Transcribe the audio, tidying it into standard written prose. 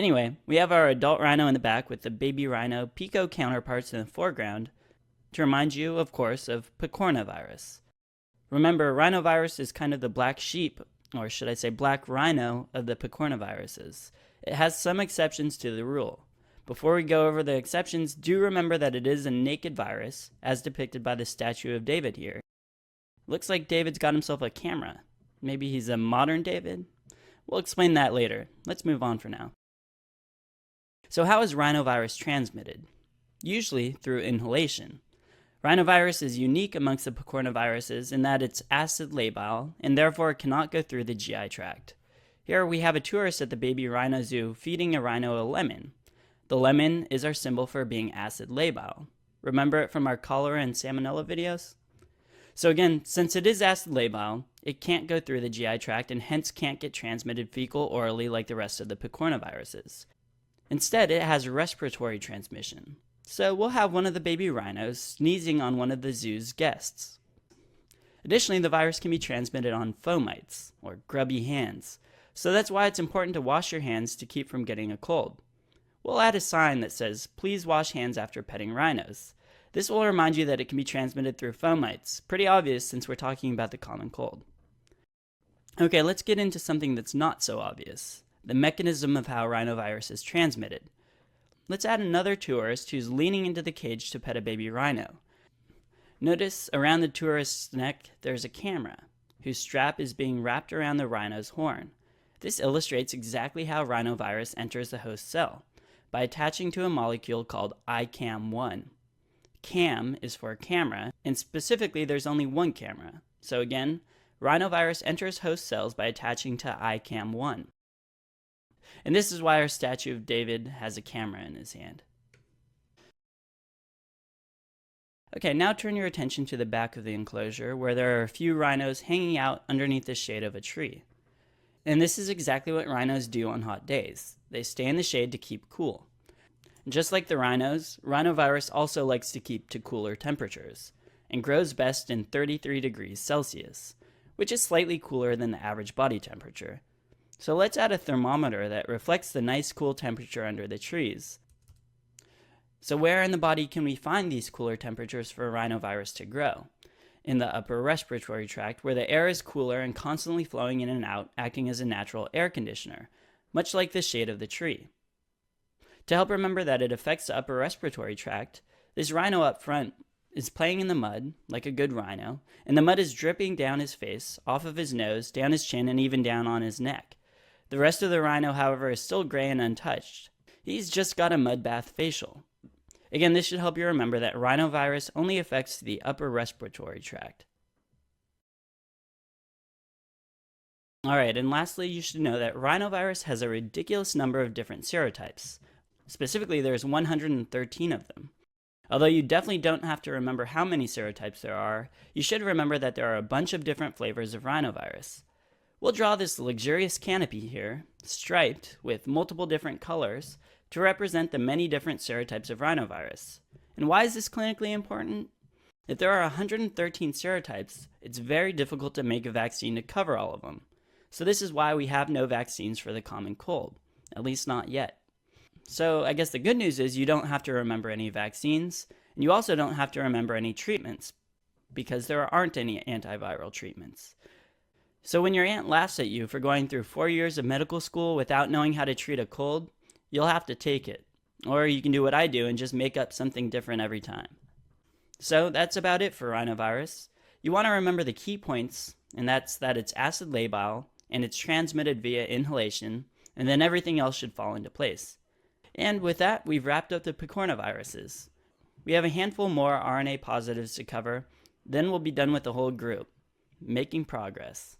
Anyway, we have our adult rhino in the back with the baby rhino Pico counterparts in the foreground to remind you, of course, of Pico Rhinovirus. Remember, rhinovirus is kind of the black sheep, or should I say black rhino, of the picornaviruses. It has some exceptions to the rule. Before we go over the exceptions, do remember that it is a naked virus, as depicted by the statue of David here. Looks like David's got himself a camera. Maybe he's a modern David? We'll explain that later. Let's move on for now. So how is rhinovirus transmitted? Usually through inhalation. Rhinovirus is unique amongst the picornaviruses in that it's acid labile and therefore cannot go through the GI tract. Here we have a tourist at the baby rhino zoo feeding a rhino a lemon. The lemon is our symbol for being acid labile. Remember it from our cholera and salmonella videos? So again, since it is acid labile, it can't go through the GI tract and hence can't get transmitted fecal orally like the rest of the picornaviruses. Instead, it has respiratory transmission. So we'll have one of the baby rhinos sneezing on one of the zoo's guests. Additionally, the virus can be transmitted on fomites, or grubby hands. So that's why it's important to wash your hands to keep from getting a cold. We'll add a sign that says, "Please wash hands after petting rhinos." This will remind you that it can be transmitted through fomites. Pretty obvious since we're talking about the common cold. Okay, let's get into something that's not so obvious. The mechanism of how rhinovirus is transmitted. Let's add another tourist who's leaning into the cage to pet a baby rhino. Notice around the tourist's neck there's a camera, whose strap is being wrapped around the rhino's horn. This illustrates exactly how rhinovirus enters the host cell, by attaching to a molecule called ICAM1. CAM is for camera, and specifically there's only one camera. So again, rhinovirus enters host cells by attaching to ICAM1. And this is why our statue of David has a camera in his hand. Okay, now turn your attention to the back of the enclosure where there are a few rhinos hanging out underneath the shade of a tree. And this is exactly what rhinos do on hot days. They stay in the shade to keep cool. Just like the rhinos, rhinovirus also likes to keep to cooler temperatures and grows best in 33 degrees Celsius, which is slightly cooler than the average body temperature. So let's add a thermometer that reflects the nice cool temperature under the trees. So where in the body can we find these cooler temperatures for rhinovirus to grow? In the upper respiratory tract, where the air is cooler and constantly flowing in and out, acting as a natural air conditioner, much like the shade of the tree. To help remember that it affects the upper respiratory tract, this rhino up front is playing in the mud, like a good rhino, and the mud is dripping down his face, off of his nose, down his chin, and even down on his neck. The rest of the rhino, however, is still gray and untouched. He's just got a mud bath facial. Again, this should help you remember that rhinovirus only affects the upper respiratory tract. Alright, and lastly, you should know that rhinovirus has a ridiculous number of different serotypes. Specifically, there's 113 of them. Although you definitely don't have to remember how many serotypes there are, you should remember that there are a bunch of different flavors of rhinovirus. We'll draw this luxurious canopy here, striped with multiple different colors, to represent the many different serotypes of rhinovirus. And why is this clinically important? If there are 113 serotypes, it's very difficult to make a vaccine to cover all of them. So this is why we have no vaccines for the common cold, at least not yet. So I guess the good news is you don't have to remember any vaccines, and you also don't have to remember any treatments, because there aren't any antiviral treatments. So when your aunt laughs at you for going through 4 years of medical school without knowing how to treat a cold, you'll have to take it. Or you can do what I do and just make up something different every time. So that's about it for rhinovirus. You want to remember the key points, and that's that it's acid labile, and it's transmitted via inhalation, and then everything else should fall into place. And with that, we've wrapped up the picornaviruses. We have a handful more RNA positives to cover, then we'll be done with the whole group. Making progress.